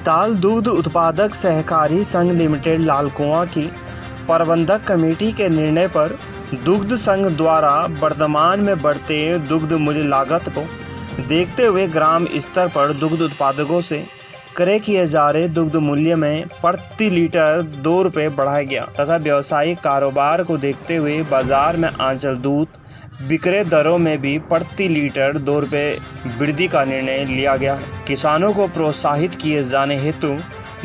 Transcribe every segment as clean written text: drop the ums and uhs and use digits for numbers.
नैनीताल दुग्ध उत्पादक सहकारी संघ लिमिटेड लालकुआं की प्रबंधक कमेटी के निर्णय पर दुग्ध संघ द्वारा वर्तमान में बढ़ते दुग्ध मूल्य लागत को देखते हुए ग्राम स्तर पर दुग्ध उत्पादकों से क्रय किए जा रहे दुग्ध मूल्य में प्रति लीटर 2 रुपये बढ़ाया गया तथा व्यावसायिक कारोबार को देखते हुए बाजार में आंचल दूध विक्रय दरों में भी प्रति लीटर 2 रुपये वृद्धि का निर्णय लिया गया है। किसानों को प्रोत्साहित किए जाने हेतु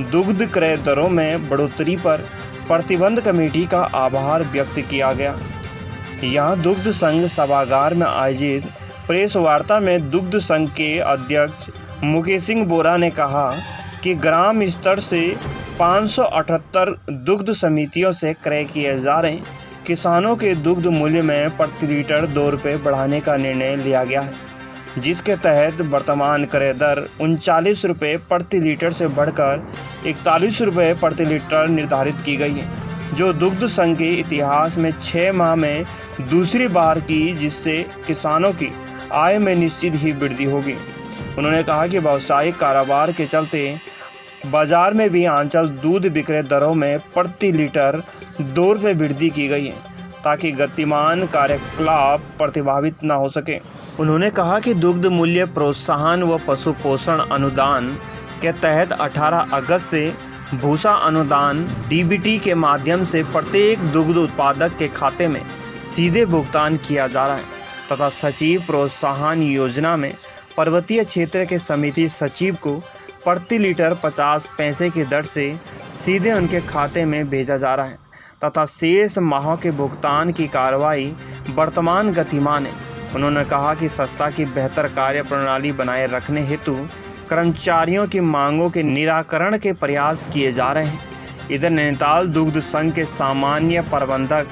दुग्ध क्रय दरों में बढ़ोतरी पर प्रतिबंध कमेटी का आभार व्यक्त किया गया। यहां दुग्ध संघ सभागार में आयोजित प्रेस वार्ता में दुग्ध संघ के अध्यक्ष मुकेश सिंह बोरा ने कहा कि ग्राम स्तर से 578 दुग्ध समितियों से क्रय किए जा रहे किसानों के दुग्ध मूल्य में प्रति लीटर 2 रुपये बढ़ाने का निर्णय लिया गया है, जिसके तहत वर्तमान क्रय दर 39 रुपये प्रति लीटर से बढ़कर 41 रुपये प्रति लीटर निर्धारित की गई है, जो दुग्ध संघ के इतिहास में 6 माह में दूसरी बार की, जिससे किसानों की आय में निश्चित ही वृद्धि होगी। उन्होंने कहा कि व्यावसायिक कारोबार के चलते बाजार में भी आंचल दूध विक्रय दरों में प्रति लीटर 2 रुपये वृद्धि की गई है, ताकि गतिमान कार्यकलाप प्रभावित न हो सके। उन्होंने कहा कि दुग्ध मूल्य प्रोत्साहन व पशु पोषण अनुदान के तहत 18 अगस्त से भूसा अनुदान डीबीटी के माध्यम से प्रत्येक दुग्ध उत्पादक के खाते में सीधे भुगतान किया जा रहा है तथा सचिव प्रोत्साहन योजना में पर्वतीय क्षेत्र के समिति सचिव को प्रति लीटर 50 पैसे की दर से सीधे उनके खाते में भेजा जा रहा है तथा शेष माहों के भुगतान की कार्रवाई वर्तमान गतिमान है। उन्होंने कहा कि संस्था की बेहतर कार्य प्रणाली बनाए रखने हेतु कर्मचारियों की मांगों के निराकरण के प्रयास किए जा रहे हैं। इधर नैनीताल दुग्ध संघ के सामान्य प्रबंधक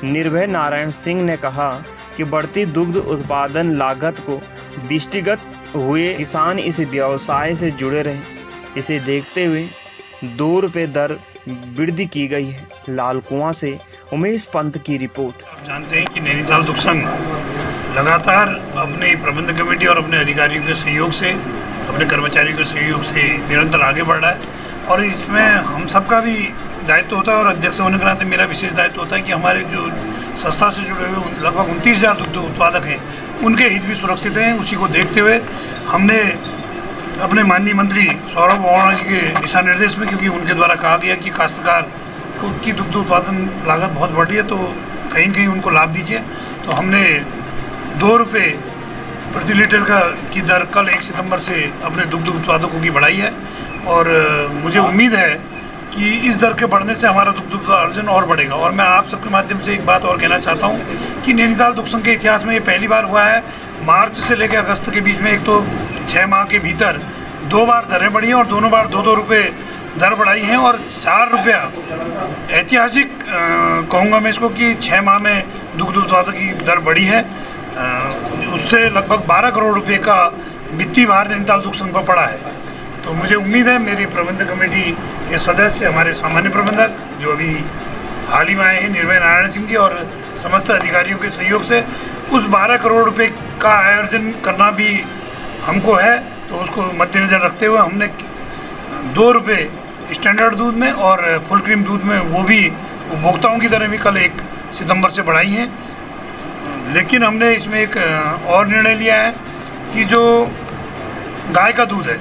निर्भय नारायण सिंह ने कहा कि बढ़ती दुग्ध उत्पादन लागत को दृष्टिगत हुए किसान इस व्यवसाय से जुड़े रहे, इसे देखते हुए 2 रुपये दर वृद्धि की गई है। लालकुआं से उमेश पंत की रिपोर्ट। आप जानते हैं कि नैनीताल दुग्ध संघ लगातार अपने प्रबंधक कमेटी और अपने अधिकारियों के सहयोग से, अपने कर्मचारियों के सहयोग से निरंतर आगे बढ़ रहा है और इसमें हम सबका भी दायित्व होता है और अध्यक्ष होने के नाते मेरा विशेष दायित्व होता है कि हमारे जो संस्था से जुड़े हुए लगभग 29,000 दुग्ध उत्पादक हैं, उनके हित भी सुरक्षित हैं। उसी को देखते हुए हमने अपने माननीय मंत्री सौरभ बोगोना जी के दिशा निर्देश में, क्योंकि उनके द्वारा कहा गया कि काश्तकार की दुग्ध उत्पादन लागत बहुत बढ़ी है तो कहीं न कहीं उनको लाभ दीजिए, तो हमने 2 रुपये प्रति लीटर की दर कल 1 सितंबर से अपने दुग्ध उत्पादकों की बढ़ाई है और मुझे उम्मीद है कि इस दर के बढ़ने से हमारा दुग्ध उत्पादन और बढ़ेगा। और मैं आप सबके माध्यम से एक बात और कहना चाहता हूँ कि नैनीताल दुग्ध संघ के इतिहास में ये पहली बार हुआ है, मार्च से लेकर अगस्त के बीच में एक तो 6 माह के भीतर 2 बार दरें बढ़ी हैं और दोनों बार 2-2 रुपये दर बढ़ाई हैं और 4 रुपया ऐतिहासिक कहूँगा मैं इसको कि 6 माह में दुग्ध उत्पादक की दर बढ़ी है। उससे लगभग 12 करोड़ रुपये का वित्तीय भार नैनीताल दुग्ध संघ पर पड़ा है। तो मुझे उम्मीद है मेरी प्रबंधक कमेटी के सदस्य, हमारे सामान्य प्रबंधक जो अभी हाल ही में आए हैं निर्भय नारायण सिंह जी, और समस्त अधिकारियों के सहयोग से उस 12 करोड़ रुपए का आयोजन करना भी हमको है, तो उसको मद्देनज़र रखते हुए हमने 2 रुपये स्टैंडर्ड दूध में और फुल क्रीम दूध में वो भी उपभोक्ताओं की दरें भी कल 1 सितंबर से बढ़ाई हैं। लेकिन हमने इसमें एक और निर्णय लिया है कि जो गाय का दूध है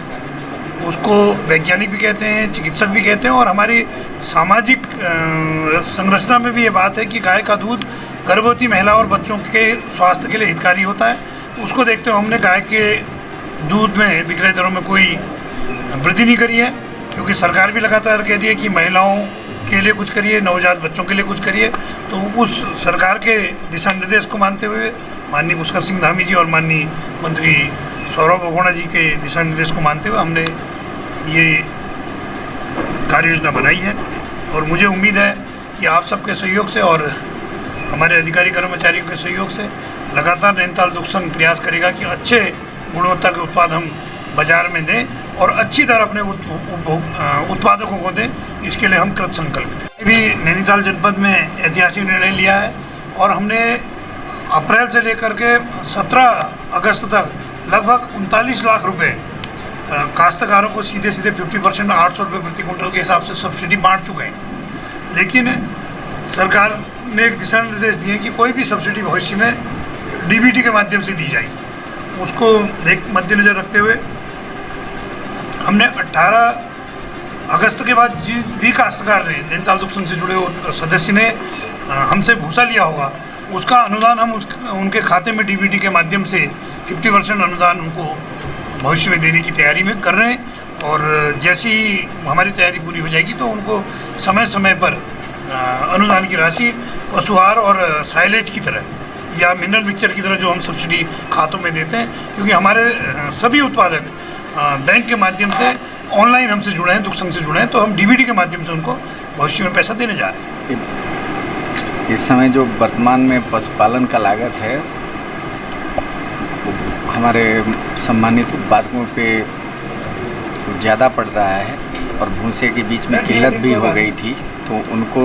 उसको वैज्ञानिक भी कहते हैं, चिकित्सक भी कहते हैं और हमारी सामाजिक संरचना में भी ये बात है कि गाय का दूध गर्भवती महिला और बच्चों के स्वास्थ्य के लिए हितकारी होता है। उसको देखते हुए हमने गाय के दूध में विक्रय दरों में कोई वृद्धि नहीं करी है, क्योंकि सरकार भी लगातार कह रही है कि महिलाओं के लिए कुछ करिए, नवजात बच्चों के लिए कुछ करिए। तो उस सरकार के दिशा निर्देश को मानते हुए माननीय पुष्कर सिंह धामी जी और माननीय मंत्री सौरभ बोगोना जी के दिशा निर्देश को मानते हुए हमने ये कार्य योजना बनाई है और मुझे उम्मीद है कि आप सबके सहयोग से और हमारे अधिकारी कर्मचारियों के सहयोग से लगातार नैनीताल दुग्ध संघ प्रयास करेगा कि अच्छे गुणवत्ता के उत्पाद हम बाजार में दें और अच्छी दर अपने उत्पादकों को दें। इसके लिए हम कृत संकल्पित हैं। भी नैनीताल जनपद में ऐतिहासिक निर्णय लिया है और हमने अप्रैल से लेकर के 17 अगस्त तक लगभग 39 लाख रुपए काश्तकारों को सीधे सीधे 50% 800 रुपये प्रति क्विंटल के हिसाब से सब्सिडी बांट चुके हैं। लेकिन सरकार ने एक दिशा निर्देश दिए कि कोई भी सब्सिडी भविष्य में डीबीटी के माध्यम से दी जाएगी। उसको मद्देनज़र रखते हुए हमने 18 अगस्त के बाद जिस भी काश्तकार ने नैनीताल दुग्ध संघ से जुड़े सदस्य ने हमसे भूसा लिया होगा, उसका अनुदान हम उनके खाते में डीबीटी के माध्यम से 50% अनुदान उनको भविष्य में देने की तैयारी में कर रहे हैं। और जैसी ही हमारी तैयारी पूरी हो जाएगी तो उनको समय समय पर अनुदान की राशि पशुहार और साइलेज की तरह या मिनरल मिक्सचर की तरह जो हम सब्सिडी खातों में देते हैं, क्योंकि हमारे सभी उत्पादक बैंक के माध्यम से ऑनलाइन हमसे जुड़े हैं, दुग्ध संघ से जुड़े हैं, तो हम डीबीटी के माध्यम से उनको भविष्य में पैसा देने जा रहे हैं। इस समय जो वर्तमान में पशुपालन का लागत है हमारे सम्मानित उत्पादकों पे ज़्यादा पड़ रहा है और भूसे के बीच में किल्लत भी हो गई थी, तो उनको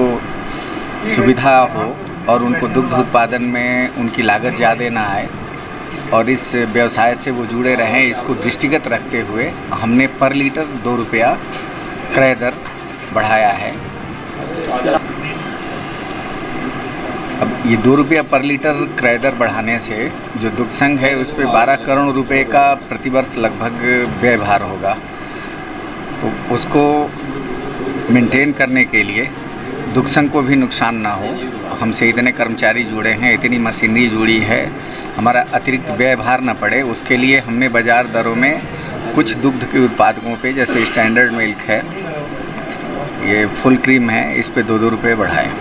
सुविधा हो और उनको दुग्ध उत्पादन में उनकी लागत ज़्यादा ना आए और इस व्यवसाय से वो जुड़े रहें, इसको दृष्टिगत रखते हुए हमने पर लीटर 2 रुपया क्रय दर बढ़ाया है। अब ये 2 रुपया पर लीटर क्रय दर बढ़ाने से जो दुग्ध संघ है उस पर 12 करोड़ रुपए का प्रतिवर्ष लगभग व्यय भार होगा, तो उसको मेंटेन करने के लिए दुग्ध संघ को भी नुकसान ना हो, हमसे इतने कर्मचारी जुड़े हैं, इतनी मशीनरी जुड़ी है, हमारा अतिरिक्त व्यय भार ना पड़े, उसके लिए हमने बाज़ार दरों में कुछ दुग्ध के उत्पादकों पे जैसे स्टैंडर्ड मिल्क है, ये फुल क्रीम है, इस पे 2-2 रुपये बढ़ाए।